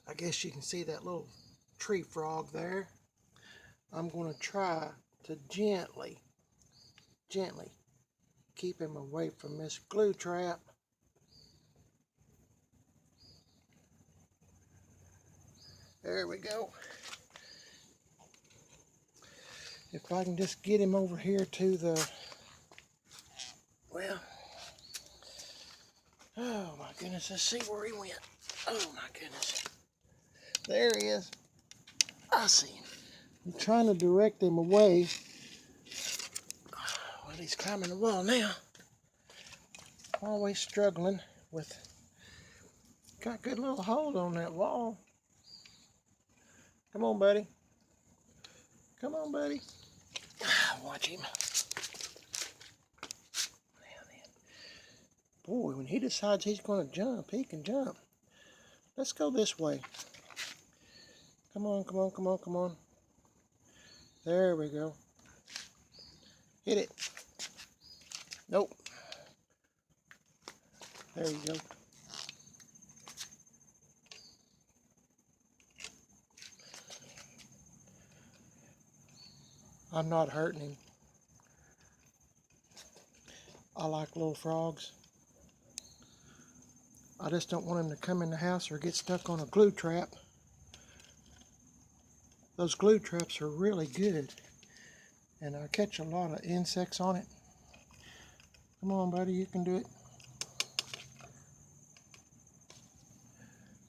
I guess you can see that little tree frog there. I'm going to try to gently keep him away from this glue trap. There we go. If I can just get him over here to the, well, oh my goodness, let's see where he went. Oh my goodness. There he is. I see him. I'm trying to direct him away. Well, he's climbing the wall now. Always struggling with, got a good little hold on that wall. Come on, buddy. Come on, buddy. Watch him. Boy, when he decides he's going to jump, he can jump. Let's go this way. Come on, come on, come on, come on. There we go. Hit it. Nope. There you go. I'm not hurting him. I like little frogs. I just don't want him to come in the house or get stuck on a glue trap. Those glue traps are really good. And I catch a lot of insects on it. Come on, buddy, you can do it.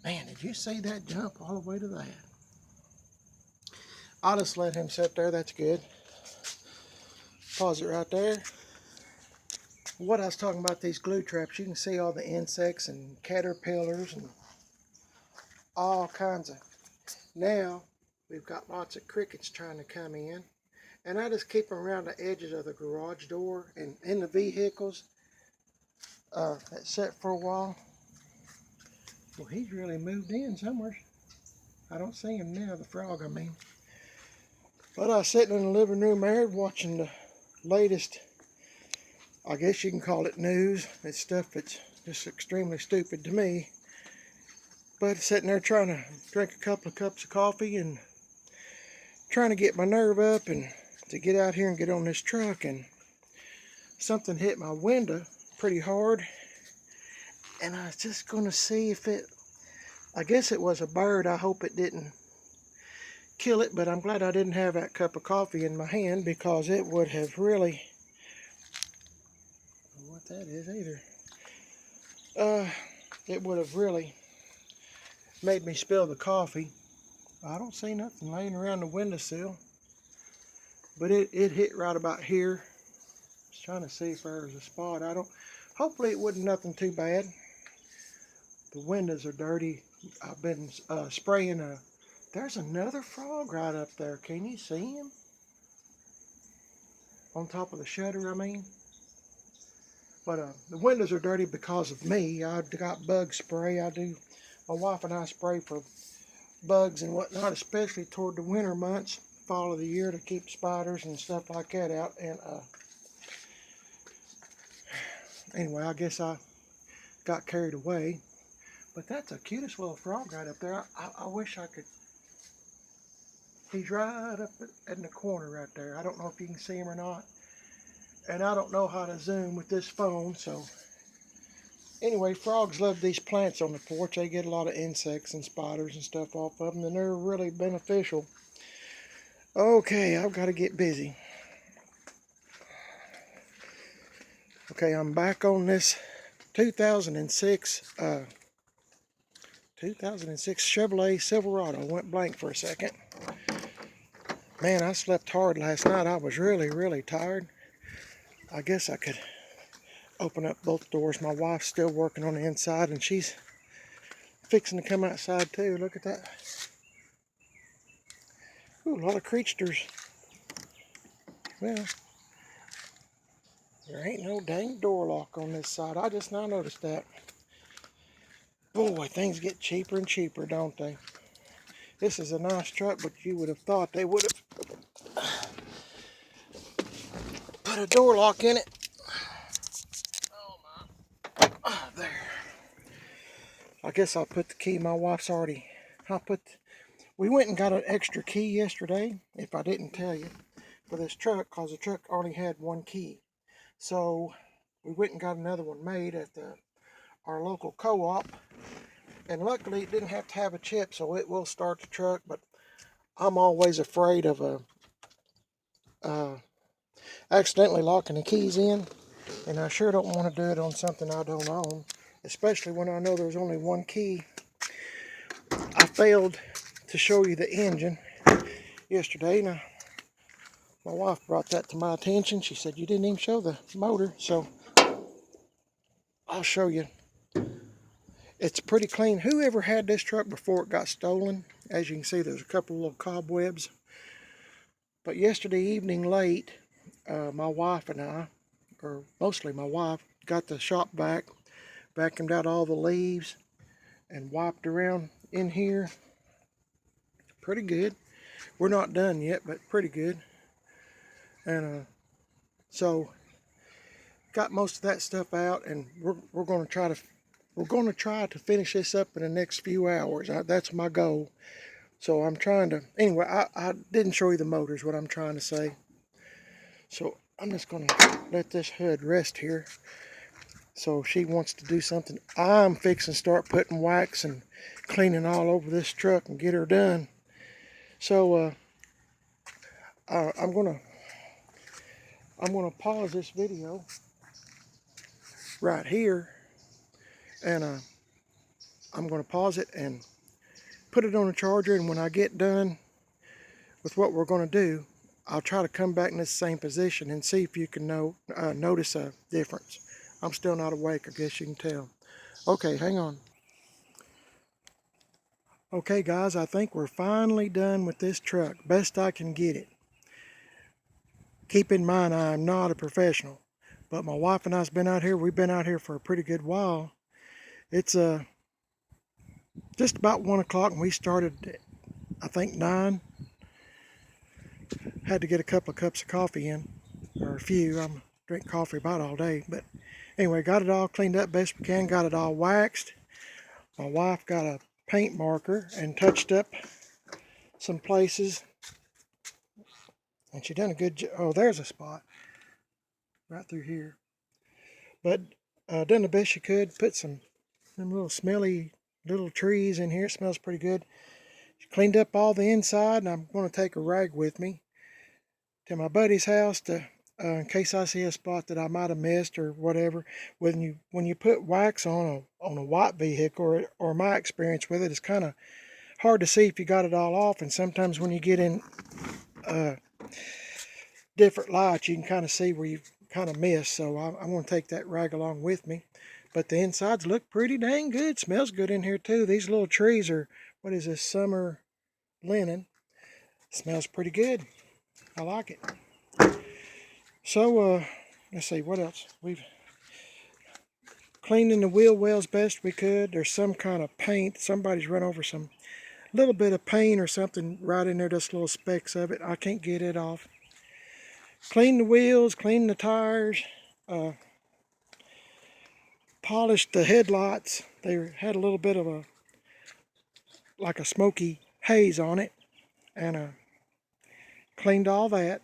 Man, did you see that jump all the way to that? I'll just let him sit there, that's good. Pause it right there. What I was talking about, these glue traps, you can see all the insects and caterpillars and all kinds of. Now, we've got lots of crickets trying to come in. And I just keep them around the edges of the garage door and in the vehicles that set for a while. Well, he's really moved in somewhere. I don't see him now, the frog, I mean. But I was sitting in the living room there watching the latest, I guess you can call it news. It's stuff that's just extremely stupid to me. But sitting there trying to drink a couple of cups of coffee and trying to get my nerve up and to get out here and get on this truck, and something hit my window pretty hard. And I was just going to see if it, I guess it was a bird. I hope it didn't kill it, but I'm glad I didn't have that cup of coffee in my hand, because it would have really, I don't know what that is either. It would have really made me spill the coffee. I don't see nothing laying around the windowsill, but it hit right about here. I was trying to see if there was a spot. Hopefully it wasn't nothing too bad. The windows are dirty. I've been spraying there's another frog right up there. Can you see him? On top of the shutter, I mean. But the windows are dirty because of me. I've got bug spray. My wife and I spray for bugs and whatnot, especially toward the winter months, fall of the year, to keep spiders and stuff like that out. And anyway, I guess I got carried away. But that's the cutest little frog right up there. I wish I could. He's right up in the corner right there. I don't know if you can see him or not. And I don't know how to zoom with this phone, so. Anyway, frogs love these plants on the porch. They get a lot of insects and spiders and stuff off of them, and they're really beneficial. Okay, I've got to get busy. Okay, I'm back on this 2006 Chevrolet Silverado. Went blank for a second. Man, I slept hard last night. I was really, really tired. I guess I could open up both doors. My wife's still working on the inside, and she's fixing to come outside too. Look at that. Ooh, a lot of creatures. Well, there ain't no dang door lock on this side. I just now noticed that. Boy, things get cheaper and cheaper, don't they? This is a nice truck, but you would have thought they would have put a door lock in it. Oh my. Oh, there. I guess I'll put the key. My wife's already We went and got an extra key yesterday, if I didn't tell you, for this truck, because the truck only had one key. So we went and got another one made at our local co-op, and luckily it didn't have to have a chip, so it will start the truck. But I'm always afraid of accidentally locking the keys in, and I sure don't want to do it on something I don't own, especially when I know there's only one key. I failed to show you the engine yesterday. Now, my wife brought that to my attention. She said, you didn't even show the motor, so I'll show you. It's pretty clean. Whoever had this truck before it got stolen? As you can see, there's a couple of little cobwebs. But yesterday evening late, my wife and I, or mostly my wife, got the shop vac, vacuumed out all the leaves, and wiped around in here. Pretty good. We're not done yet, but pretty good. And so got most of that stuff out, and we're going to try to finish this up in the next few hours. That's my goal. So I'm trying to, anyway, I didn't show you the motors, what I'm trying to say. So I'm just going to let this hood rest here. So if she wants to do something, I'm fixing to start putting wax and cleaning all over this truck and get her done. So I'm gonna pause this video right here, and I'm gonna pause it and put it on a charger, and when I get done with what we're gonna do, I'll try to come back in this same position and see if you can notice a difference. I'm still not awake, I guess you can tell. Okay, hang on. Okay guys, I think we're finally done with this truck, best I can get it. Keep in mind, I'm not a professional, but my wife and I's been out here. We've been out here for a pretty good while. It's just about 1 o'clock, and we started, I think, 9. Had to get a couple of cups of coffee in, or a few. I'm drink coffee about all day, but anyway, got it all cleaned up best we can. Got it all waxed. My wife got a paint marker and touched up some places, and she done a good job. Oh, there's a spot right through here. But done the best she could. Put some little smelly little trees in here. It smells pretty good. She cleaned up all the inside, and I'm going to take a rag with me to my buddy's house to in case I see a spot that I might have missed or whatever. When you put wax on a white vehicle, or my experience with it, it's kind of hard to see if you got it all off, and sometimes when you get in different lights, you can kind of see where you've kind of missed. So I'm going to take that rag along with me. But the insides look pretty dang good. Smells good in here too. These little trees are, what is this, summer linen. Smells pretty good. I like it. So let's see what else. We've cleaned in the wheel wells best we could. There's some kind of paint. Somebody's run over some little bit of paint or something right in there, just little specks of it. I can't get it off. Cleaned the wheels, cleaned the tires, polished the headlights. They had a little bit of like a smoky haze on it, and cleaned all that.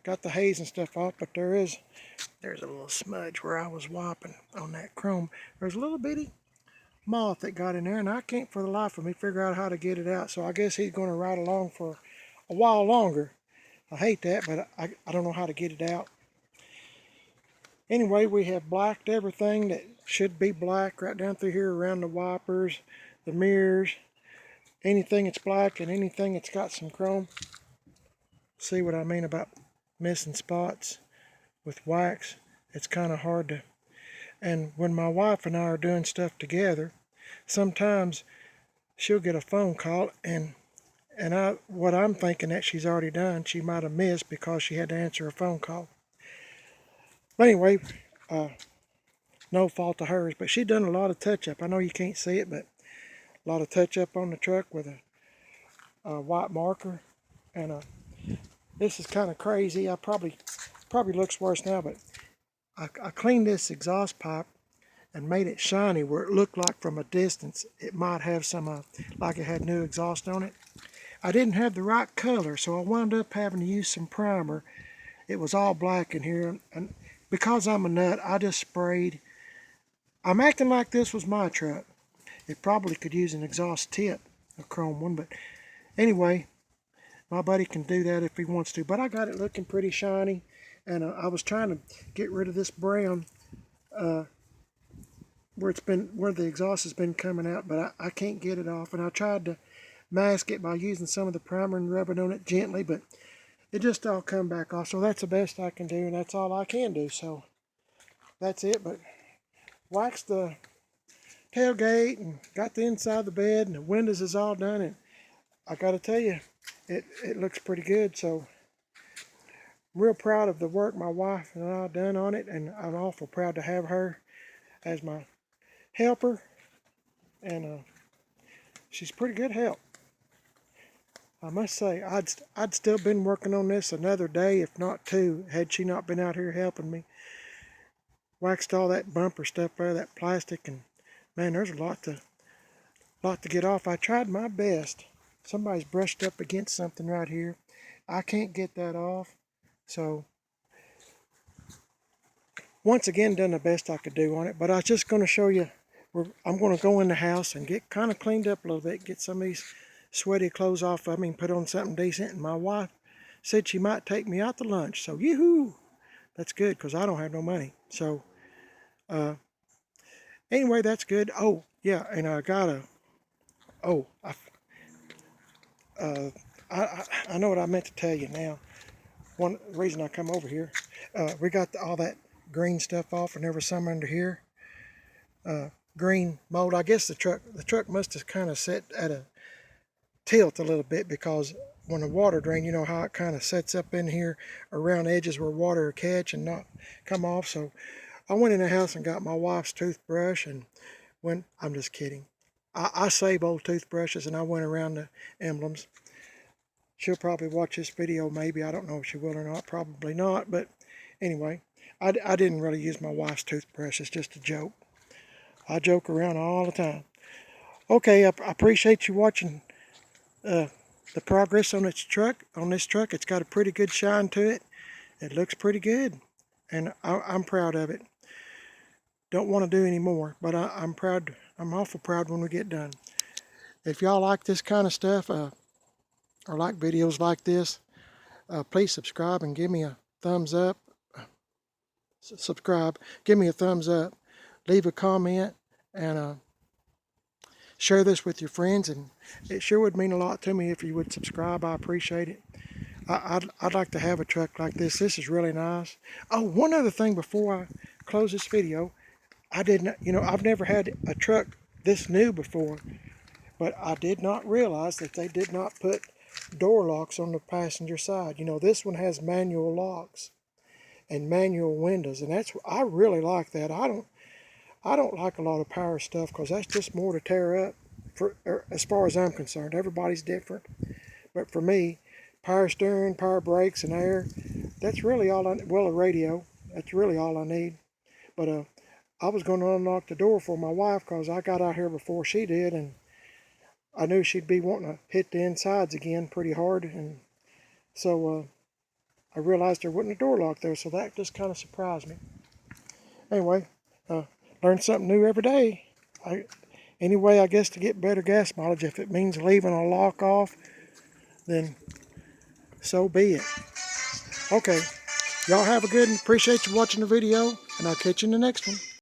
Got the haze and stuff off, but there's a little smudge where I was wiping on that chrome. There's a little bitty moth that got in there, and I can't for the life of me figure out how to get it out. So I guess he's going to ride along for a while longer. I hate that, but I don't know how to get it out. Anyway, we have blacked everything that should be black right down through here, around the wipers, the mirrors, anything that's black and anything that's got some chrome. See what I mean about missing spots with wax? It's kind of hard to, and when my wife and I are doing stuff together, sometimes she'll get a phone call, and what I'm thinking that she's already done, she might have missed because she had to answer a phone call. But anyway, no fault of hers, but she done a lot of touch-up. I know you can't see it, but a lot of touch-up on the truck with a white marker. And this is kind of crazy. I probably looks worse now, but I cleaned this exhaust pipe, and made it shiny where it looked like from a distance it might have some, like it had new exhaust on it. I didn't have the right color, so I wound up having to use some primer. It was all black in here, and because I'm a nut, I just sprayed. I'm acting like this was my truck. It probably could use an exhaust tip, a chrome one, but anyway, my buddy can do that if he wants to. But I got it looking pretty shiny, and I was trying to get rid of this brown where the exhaust has been coming out, but I can't get it off. And I tried to mask it by using some of the primer and rubbing on it gently, but it just all come back off. So that's the best I can do, and that's all I can do. So that's it. But waxed the tailgate and got the inside of the bed, and the windows is all done, and I got to tell you, it looks pretty good. So I'm real proud of the work my wife and I done on it, and I'm awful proud to have her as my helper, and she's pretty good help. I must say, I'd still been working on this another day, if not two, had she not been out here helping me. Waxed all that bumper stuff there, that plastic, and man, there's a lot to get off. I tried my best. Somebody's brushed up against something right here. I can't get that off. So once again, done the best I could do on it. But I was just going to show you. I'm going to go in the house and get kind of cleaned up a little bit, get some of these sweaty clothes off of me and put on something decent. And my wife said she might take me out to lunch. So yoo-hoo! That's good because I don't have no money. So anyway, that's good. Oh yeah, and I got a. Oh, I know what I meant to tell you now. One reason I come over here, we got all that green stuff off, and there was some under here. Green mold. I guess the truck must have kind of set at a tilt a little bit, because when the water drain, you know how it kind of sets up in here around edges where water will catch and not come off. So I went in the house and got my wife's toothbrush, and I'm just kidding. I save old toothbrushes, and I went around the emblems. She'll probably watch this video, maybe. I don't know if she will or not. Probably not. But anyway, I didn't really use my wife's toothbrush. It's just a joke. I joke around all the time. Okay, I appreciate you watching the progress on this truck. It's got a pretty good shine to it. It looks pretty good, and I'm proud of it. Don't want to do any more, but I'm proud. I'm awful proud when we get done. If y'all like this kind of stuff, or like videos like this, please subscribe and give me a thumbs up. Subscribe, give me a thumbs up, leave a comment, and share this with your friends. And it sure would mean a lot to me if you would subscribe. I appreciate it. I'd like to have a truck like this. This is really nice. Oh, one other thing before I close this video. I've never had a truck this new before, but I did not realize that they did not put door locks on the passenger side. This one has manual locks and manual windows, and I really like that. I don't like a lot of power stuff, because that's just more to tear up, as far as I'm concerned. Everybody's different, but for me, power steering, power brakes, and air, that's really all I need. Well, a radio, that's really all I need. But I was going to unlock the door for my wife, because I got out here before she did, and I knew she'd be wanting to hit the insides again pretty hard, and so I realized there wasn't a door lock there, so that just kind of surprised me. Anyway, learn something new every day. Anyway, I guess to get better gas mileage, if it means leaving a lock off, then so be it. Okay, y'all have a good one. Appreciate you watching the video, and I'll catch you in the next one.